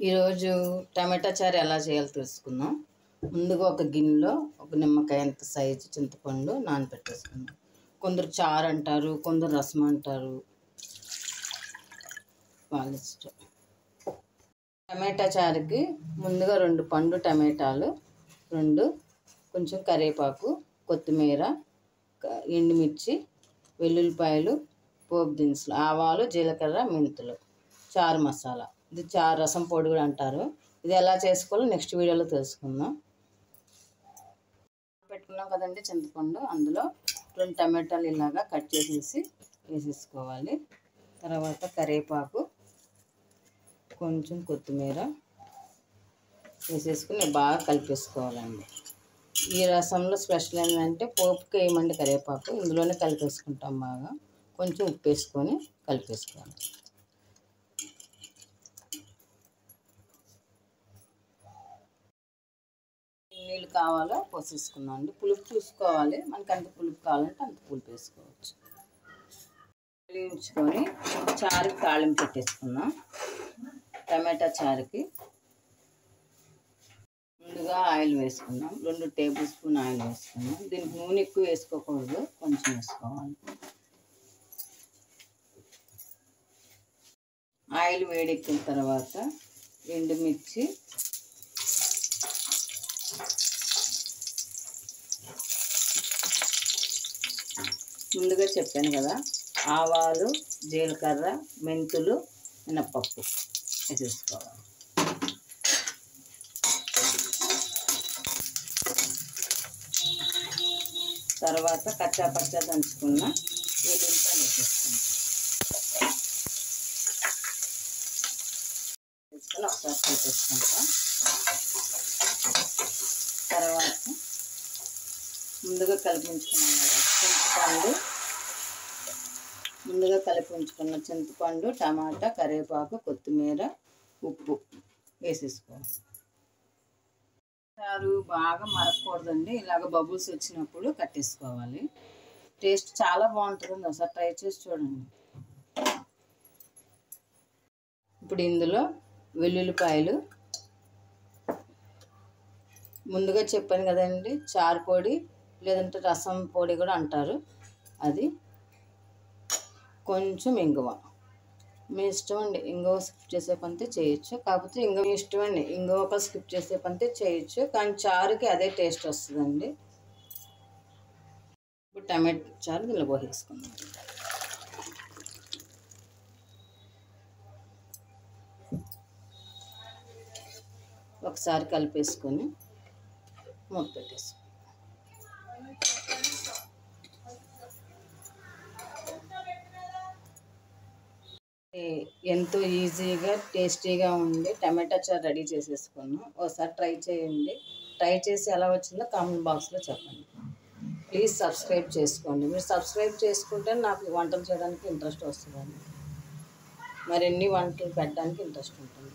ఈరోజు టమాటా చారు ఎలా చేయాలో తెలుసుకుందాం. ముందుగా ఒక గిన్నెలో ఒక నిమ్మకాయ అంత సైజు చింతపండు నానబెట్టేసుకుందాం. కొందరు చారు అంటారు, కొందరు రసం అంటారు, వాళ్ళ ఇష్టం. టమాటా చారుకి ముందుగా 2 పండు టమాటాలు, 2 కొంచెం కరివేపాకు, కొత్తిమీర, ఎండుమిర్చి, వెల్లుల్లిపాయలు, పోపు దినుసులు, ఆవాలు, జీలకర్ర, మెంతులు, చారు మసాలా. ఇది చారు రసం పొడి కూడా అంటారు. ఇది ఎలా చేసుకోవాలో నెక్స్ట్ వీడియోలో తెలుసుకుందాం. పెట్టుకున్నాం కదండి చింతపండు, అందులో 2 టమాటాలు ఇలాగా కట్ చేసేసి వేసేసుకోవాలి. తర్వాత కరివేపాకు, కొంచెం కొత్తిమీర వేసేసుకుని బాగా కలిపేసుకోవాలండి. ఈ రసంలో స్పెషల్ ఏంటంటే పోపుకి వేయమండి కరివేపాకు, ఇందులోనే కలిపేసుకుంటాం. బాగా కొంచెం ఉప్పు వేసుకొని కలిపేసుకోవాలి. నీళ్ళు కావాలో పోసేసుకున్నాం అండి. పులుపు చూసుకోవాలి, మనకి ఎంత పులుపు కావాలంటే అంత పులుపు వేసుకోవచ్చు. వేయించుకొని చారుకి తాళింపు పెట్టేసుకున్నాం. టమాటా చారుకి ముందుగా ఆయిల్ వేసుకున్నాం. 2 టేబుల్ స్పూన్ ఆయిల్ వేసుకున్నాం. దీనికి నూనె ఎక్కువ వేసుకోకూడదు, కొంచెం వేసుకోవాలి. ఆయిల్ వేడెక్కిన తర్వాత ఎండుమిర్చి, ముందుగా చెప్పాను కదా, ఆవాలు, జీలకర్ర, మెంతులు, మినప్పప్పు వేసేసుకోవాలి. తర్వాత కచ్చా పచ్చా దంచుకున్న వెల్లుల్లిపాయలు వేసేసుకుంటాం. వేసుకొని ఒకసారి పెట్టేసుకుంటాం. తర్వాత ముందుగా కలిపించుకున్న చింతపండు, టమాటా, కరివేపాకు, కొత్తిమీర, ఉప్పు వేసేసుకోవాలి. చారు బాగా మరగకూడదండి, ఇలాగ బబుల్స్ వచ్చినప్పుడు కట్టేసుకోవాలి. టేస్ట్ చాలా బాగుంటుంది, ఒకసారి ట్రై చేసి చూడండి. ఇప్పుడు ఇందులో వెల్లుల్లిపాయలు, ముందుగా చెప్పాను కదండి చారు పొడి లేదంటే రసం పొడి కూడా అంటారు, అది, కొంచెం ఇంగువ. మీ ఇష్టం అండి, ఇంగువ స్కిప్ చేసే పనితే చేయొచ్చు, కాకపోతే ఇంగువ మీ ఇష్టం అండి, ఇంగువ ఒక స్కిప్ చేసే పనితే చేయొచ్చు, కానీ చారుకి అదే టేస్ట్ వస్తుందండి. ఇప్పుడు టమాటా చారు దీనిలో పోసేసుకుందాం. ఒకసారి కలిపేసుకొని మూత పెట్టేసుకో. ఎంతో ఈజీగా టేస్టీగా ఉండి టమాటా చారు రెడీ చేసేసుకున్నాం. ఒకసారి ట్రై చేయండి. ట్రై చేసి ఎలా వచ్చిందో కామెంట్ బాక్స్లో చెప్పండి. ప్లీజ్ సబ్స్క్రైబ్ చేసుకోండి. మీరు సబ్స్క్రైబ్ చేసుకుంటే నాకు వంటలు చేయడానికి ఇంట్రెస్ట్ వస్తుందండి, మరిన్ని వంటలు పెట్టడానికి ఇంట్రెస్ట్ ఉంటుంది.